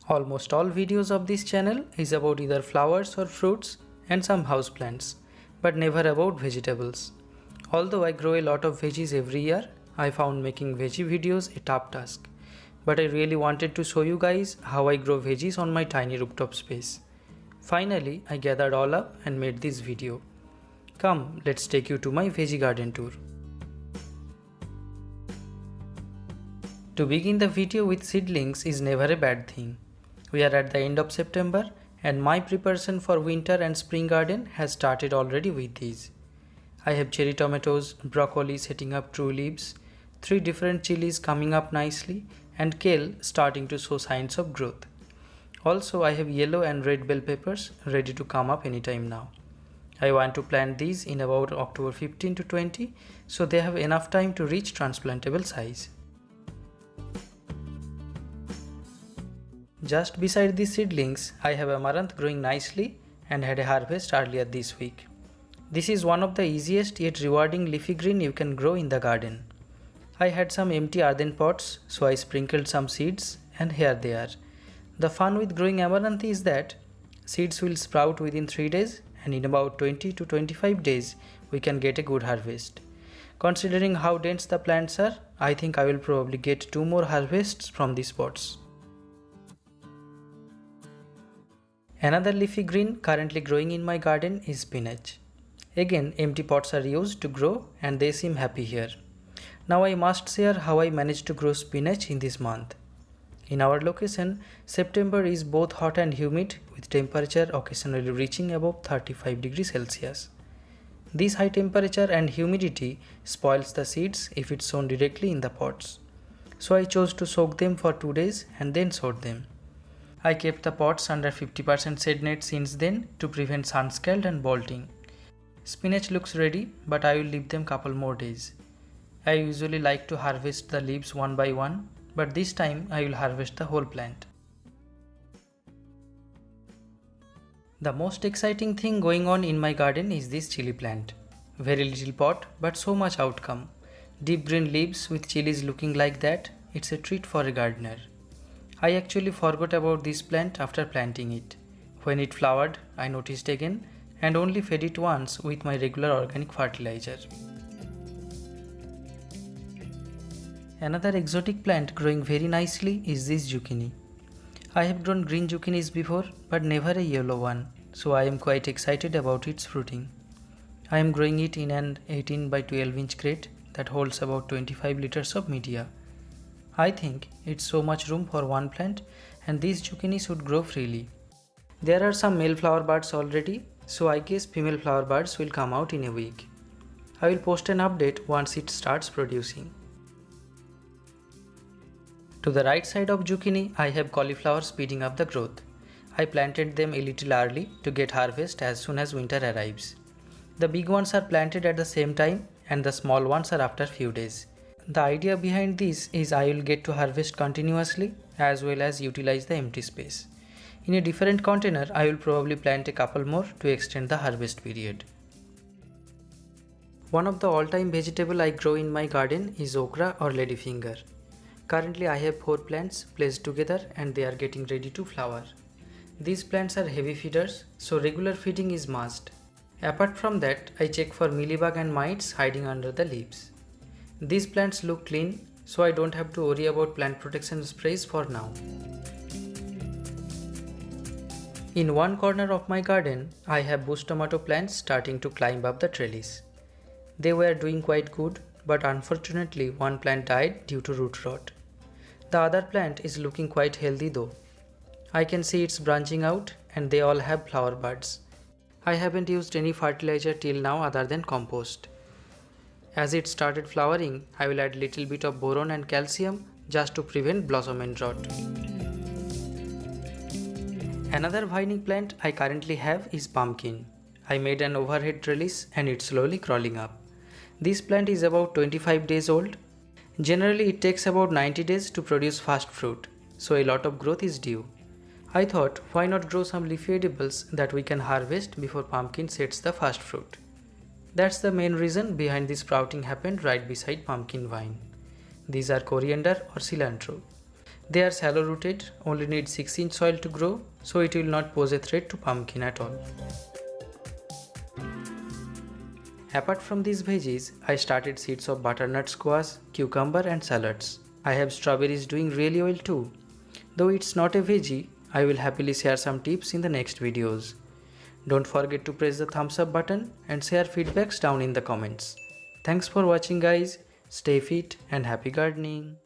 Almost all videos of this channel is about either flowers or fruits and some houseplants, but never about vegetables. Although I grow a lot of veggies every year, I found making veggie videos a tough task. But I really wanted to show you guys how I grow veggies on my tiny rooftop space. Finally, I gathered all up and made this video. Come, let's take you to my veggie garden tour. To begin the video with seedlings is never a bad thing. We are at the end of September and my preparation for winter and spring garden has started already with these. I have cherry tomatoes, broccoli setting up true leaves, 3 different chilies coming up nicely, and kale starting to show signs of growth. Also, I have yellow and red bell peppers ready to come up anytime now. I want to plant these in about October 15 to 20 so they have enough time to reach transplantable size. Just beside these seedlings, I have amaranth growing nicely and had a harvest earlier this week. This is one of the easiest yet rewarding leafy green you can grow in the garden. I had some empty earthen pots, so I sprinkled some seeds and here they are. The fun with growing amaranth is that seeds will sprout within 3 days and in about 20 to 25 days we can get a good harvest. Considering how dense the plants are, I think I will probably get 2 more harvests from these pots. Another leafy green currently growing in my garden is spinach. Again, empty pots are used to grow and they seem happy here. Now I must share how I managed to grow spinach in this month. In our location, September is both hot and humid with temperature occasionally reaching above 35 degrees Celsius. This high temperature and humidity spoils the seeds if it's sown directly in the pots. So I chose to soak them for 2 days and then sowed them. I kept the pots under 50% shade net since then to prevent sun scald and bolting. Spinach looks ready, but I will leave them couple more days. I usually like to harvest the leaves one by one, but this time I will harvest the whole plant. The most exciting thing going on in my garden is this chili plant. Very little pot, but so much outcome. Deep green leaves with chilies looking like that, it's a treat for a gardener. I actually forgot about this plant after planting it. When it flowered, I noticed again and only fed it once with my regular organic fertilizer. Another exotic plant growing very nicely is this zucchini. I have grown green zucchinis before but never a yellow one, so I am quite excited about its fruiting. I am growing it in an 18 by 12 inch crate that holds about 25 liters of media. I think it's so much room for one plant and these zucchini should grow freely. There are some male flower buds already, so I guess female flower buds will come out in a week. I will post an update once it starts producing. To the right side of zucchini, I have cauliflower speeding up the growth. I planted them a little early to get harvest as soon as winter arrives. The big ones are planted at the same time and the small ones are after few days. The idea behind this is I will get to harvest continuously as well as utilize the empty space. In a different container, I will probably plant a couple more to extend the harvest period. One of the all-time vegetable I grow in my garden is okra or ladyfinger. Currently I have 4 plants placed together and they are getting ready to flower. These plants are heavy feeders, so regular feeding is must. Apart from that, I check for mealybug and mites hiding under the leaves. These plants look clean, so I don't have to worry about plant protection sprays for now. In one corner of my garden, I have bush tomato plants starting to climb up the trellis. They were doing quite good, but unfortunately one plant died due to root rot. The other plant is looking quite healthy though. I can see it's branching out and they all have flower buds. I haven't used any fertilizer till now other than compost. As it started flowering, I will add little bit of boron and calcium just to prevent blossom end rot. Another vining plant I currently have is pumpkin. I made an overhead trellis and it's slowly crawling up. This plant is about 25 days old. Generally it takes about 90 days to produce fast fruit, so a lot of growth is due. I thought why not grow some leafy edibles that we can harvest before pumpkin sets the first fruit. That's the main reason behind this sprouting happened right beside pumpkin vine. These are coriander or cilantro. They are shallow rooted, only need 6-inch soil to grow, so it will not pose a threat to pumpkin at all. Apart from these veggies, I started seeds of butternut squash, cucumber and shallots. I have strawberries doing really well too. Though it's not a veggie, I will happily share some tips in the next videos. Don't forget to press the thumbs up button and share feedbacks down in the comments. Thanks for watching guys. Stay fit and happy gardening.